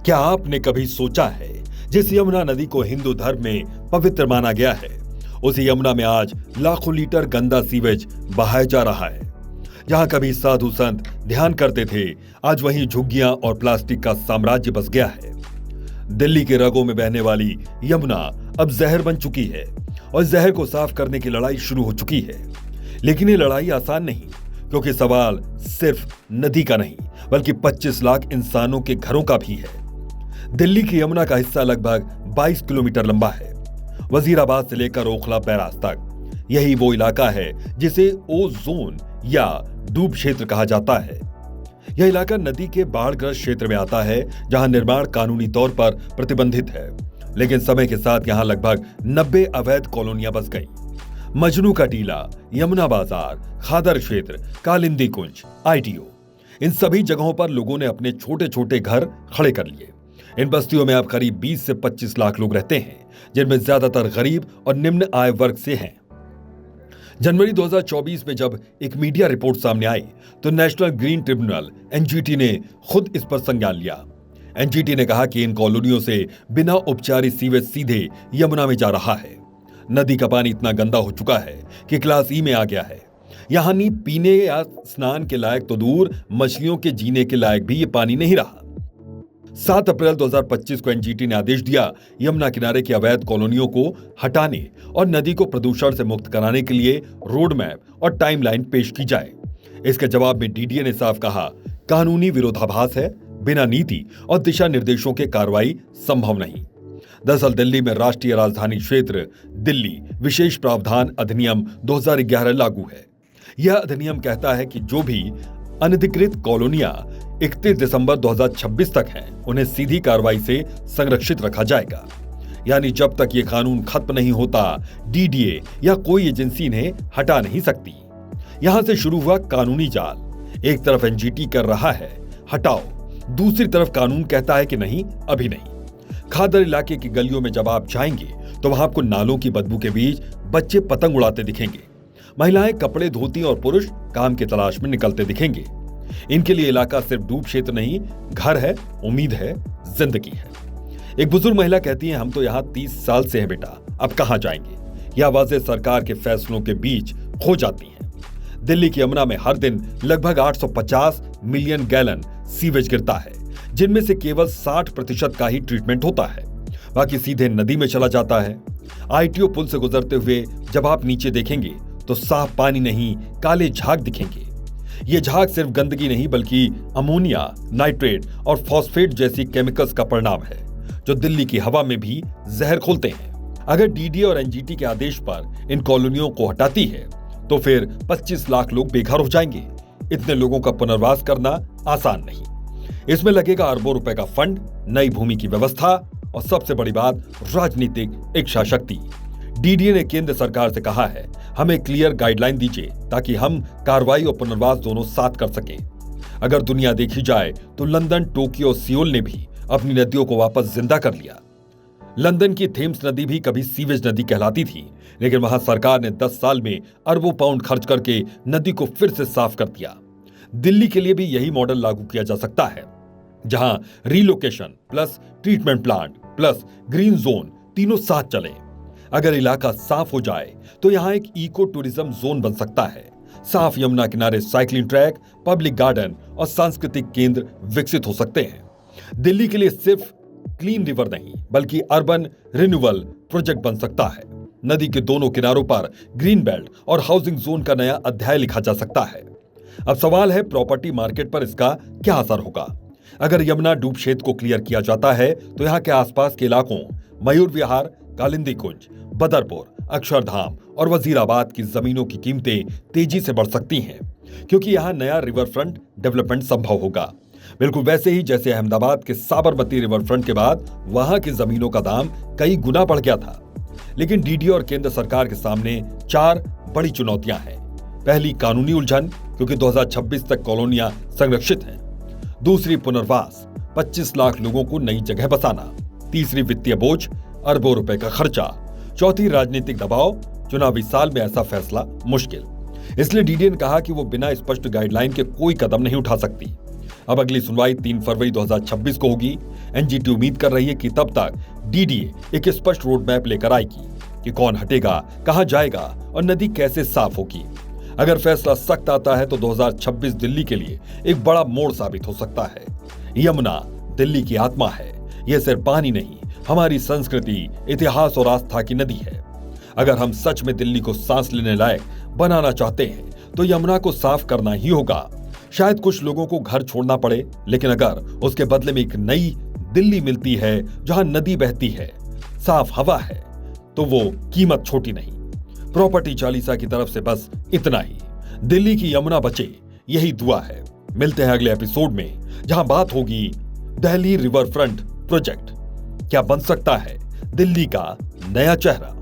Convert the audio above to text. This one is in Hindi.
क्या आपने कभी सोचा है जिस यमुना नदी को हिंदू धर्म में पवित्र माना गया है, उसी यमुना में आज लाखों लीटर गंदा सीवेज बहाया जा रहा है। जहां कभी साधु संत ध्यान करते थे, आज वहीं झुग्गियां और प्लास्टिक का साम्राज्य बस गया है। दिल्ली के रगों में बहने वाली यमुना अब जहर बन चुकी है और जहर को साफ करने की लड़ाई शुरू हो चुकी है। लेकिन ये लड़ाई आसान नहीं, क्योंकि सवाल सिर्फ नदी का नहीं बल्कि 25 लाख इंसानों के घरों का भी है। दिल्ली की यमुना का हिस्सा लगभग 22 किलोमीटर लंबा है, वजीराबाद से लेकर ओखला बैराज तक। यही वो इलाका है जिसे ओ जोन या डूब क्षेत्र कहा जाता है। यह इलाका नदी के बाढ़ग्रस्त क्षेत्र में आता है, जहां निर्माण कानूनी तौर पर प्रतिबंधित है, लेकिन समय के साथ यहां लगभग 90 अवैध कॉलोनियां बस गई। मजनू का टीला, यमुना बाजार, खादर क्षेत्र, कालिंदी कुंज, आईटीओ, इन सभी जगहों पर लोगों ने अपने छोटे छोटे घर खड़े कर लिए। इन बस्तियों में अब करीब 20 से 25 लाख लोग रहते हैं, जिनमें ज्यादातर गरीब और निम्न आय वर्ग से हैं। जनवरी 2024 में जब एक मीडिया रिपोर्ट सामने आई तो नेशनल ग्रीन ट्रिब्यूनल एनजीटी ने खुद इस पर संज्ञान लिया। एनजीटी ने कहा कि इन कॉलोनियों से बिना उपचारित सीवेज सीधे यमुना में जा रहा है। नदी का पानी इतना गंदा हो चुका है कि क्लास ई में आ गया है। यहां नहीं पीने या स्नान के लायक तो दूर, मछलियों के जीने के लायक भी ये पानी नहीं रहा। 7 अप्रैल 2025 को एनजीटी ने आदेश दिया, यमुना किनारे की अवैध कॉलोनियों को हटाने और नदी को प्रदूषण से मुक्त कराने के लिए रोड मैप और टाइमलाइन पेश की जाए। इसके जवाब में डीडीए ने साफ कहा, कानूनी विरोधाभास है, बिना नीति और दिशा निर्देशों के कार्रवाई संभव नहीं। दरअसल दिल्ली में राष्ट्रीय राजधानी क्षेत्र दिल्ली विशेष प्रावधान अधिनियम 2011 लागू है। यह अधिनियम कहता है कि जो भी अनधिकृत कॉलोनियां 31 दिसंबर 2026 तक हैं, उन्हें सीधी कार्रवाई से संरक्षित रखा जाएगा। यानी जब तक ये कानून खत्म नहीं होता, डीडीए या कोई एजेंसी इन्हें हटा नहीं सकती। यहां से शुरू हुआ कानूनी जाल। एक तरफ एनजीटी कर रहा है हटाओ, दूसरी तरफ कानून कहता है कि नहीं, अभी नहीं। खादर इलाके की गलियों में जब आप जाएंगे तो वहां आपको नालों की बदबू के बीच बच्चे पतंग उड़ाते दिखेंगे। महिलाएं कपड़े धोती और पुरुष काम की तलाश में निकलते दिखेंगे। इनके लिए इलाका सिर्फ डूब क्षेत्र नहीं, घर है, उम्मीद है, जिंदगी है। एक बुजुर्ग महिला कहती है, हम तो यहाँ 30 साल से हैं बेटा, अब कहां जाएंगे। यह आवाजें सरकार के फैसलों के बीच खो जाती हैं। दिल्ली की यमुना में हर दिन लगभग 850 मिलियन गैलन सीवेज गिरता है, जिनमें से केवल 60% का ही ट्रीटमेंट होता है, बाकी सीधे नदी में चला जाता है। आईटीओ पुल से गुजरते हुए जब आप नीचे देखेंगे तो साफ पानी नहीं, काले झाग दिखेंगे। ये झाग सिर्फ गंदगी नहीं बल्कि अमोनिया, नाइट्रेट और फॉस्फेट जैसी केमिकल्स का परिणाम है, जो दिल्ली की हवा में भी जहर खोलते हैं। अगर डीडीए और एनजीटी के आदेश पर इन कॉलोनियों को हटाती है तो फिर 25 लाख लोग बेघर हो जाएंगे। इतने लोगों का पुनर्वास करना आसान नहीं। इसमें लगेगा अरबों रुपए का फंड, नई भूमि की व्यवस्था और सबसे बड़ी बात, राजनीतिक इच्छा शक्ति। डीडीए ने केंद्र सरकार से कहा है, हमें क्लियर गाइडलाइन दीजिए ताकि हम कार्रवाई और पुनर्वास दोनों साथ कर सकें। अगर दुनिया देखी जाए तो लंदन, टोक्यो और सियोल ने भी अपनी नदियों को वापस जिंदा कर लिया। लंदन की थेम्स नदी भी कभी सीवेज नदी कहलाती थी, लेकिन वहां सरकार ने 10 साल में अरबों पाउंड खर्च करके नदी को फिर से साफ कर दिया। दिल्ली के लिए भी यही मॉडल लागू किया जा सकता है, जहां relocation plus treatment plant plus green zone तीनों साथ चले। अगर इलाका साफ हो जाए तो यहां एक इको टूरिज्म जोन बन सकता है। साफ यमुना किनारे साइकिलिंग ट्रैक, पब्लिक गार्डन और सांस्कृतिक केंद्र विकसित हो सकते हैं। दिल्ली के लिए सिर्फ क्लीन रिवर नहीं बल्कि अर्बन रिन्यूअल प्रोजेक्ट बन सकता है। नदी के दोनों किनारों पर ग्रीन बेल्ट और हाउसिंग जोन का नया अध्याय लिखा जा सकता है। अब सवाल है, प्रॉपर्टी मार्केट पर इसका क्या असर होगा। अगर यमुना डूब क्षेत्र को क्लियर किया जाता है तो यहाँ के आसपास के इलाकों मयूर विहार, कालिंदी कुंज, बदरपुर, अक्षरधाम और वजीराबाद की जमीनों की कीमतें तेजी से बढ़ सकती हैं, क्योंकि यहाँ नया रिवर फ्रंट डेवलपमेंट संभव होगा। बिल्कुल वैसे ही जैसे अहमदाबाद के साबरमती रिवर फ्रंट के बाद वहां की जमीनों का दाम कई गुना बढ़ गया था। लेकिन डीडीए और केंद्र सरकार के सामने 4 बड़ी चुनौतियां हैं। पहली, कानूनी उलझन, क्योंकि 2026 तक कॉलोनियां संरक्षित हैं। दूसरी, पुनर्वास, 25 लाख लोगों को नई जगह बसाना। तीसरी, वित्तीय बोझ, अरबों रुपए का खर्चा। चौथी, राजनीतिक दबाव, चुनावी साल में ऐसा फैसला मुश्किल। इसलिए डीडीए ने कहा कि वो बिना स्पष्ट गाइडलाइन के कोई कदम नहीं उठा सकती। अब अगली सुनवाई 3 फरवरी 2026 को होगी। एनजीटी उम्मीद कर रही है कि तब तक डीडीए एक स्पष्ट रोड मैप लेकर आएगी कि कौन हटेगा, कहां जाएगा और नदी कैसे साफ होगी। अगर फैसला सख्त आता है तो 2026 दिल्ली के लिए एक बड़ा मोड़ साबित हो सकता है। यमुना दिल्ली की आत्मा है। यह सिर्फ पानी नहीं, हमारी संस्कृति, इतिहास और आस्था की नदी है। अगर हम सच में दिल्ली को सांस लेने लायक बनाना चाहते हैं तो यमुना को साफ करना ही होगा। शायद कुछ लोगों को घर छोड़ना पड़े, लेकिन अगर उसके बदले में एक नई दिल्ली मिलती है जहां नदी बहती है, साफ हवा है, तो वो कीमत छोटी नहीं। प्रॉपर्टी चालीसा की तरफ से बस इतना ही। दिल्ली की यमुना बचे, यही दुआ है। मिलते हैं अगले एपिसोड में, जहां बात होगी दिल्ली रिवर फ्रंट प्रोजेक्ट क्या बन सकता है दिल्ली का नया चेहरा।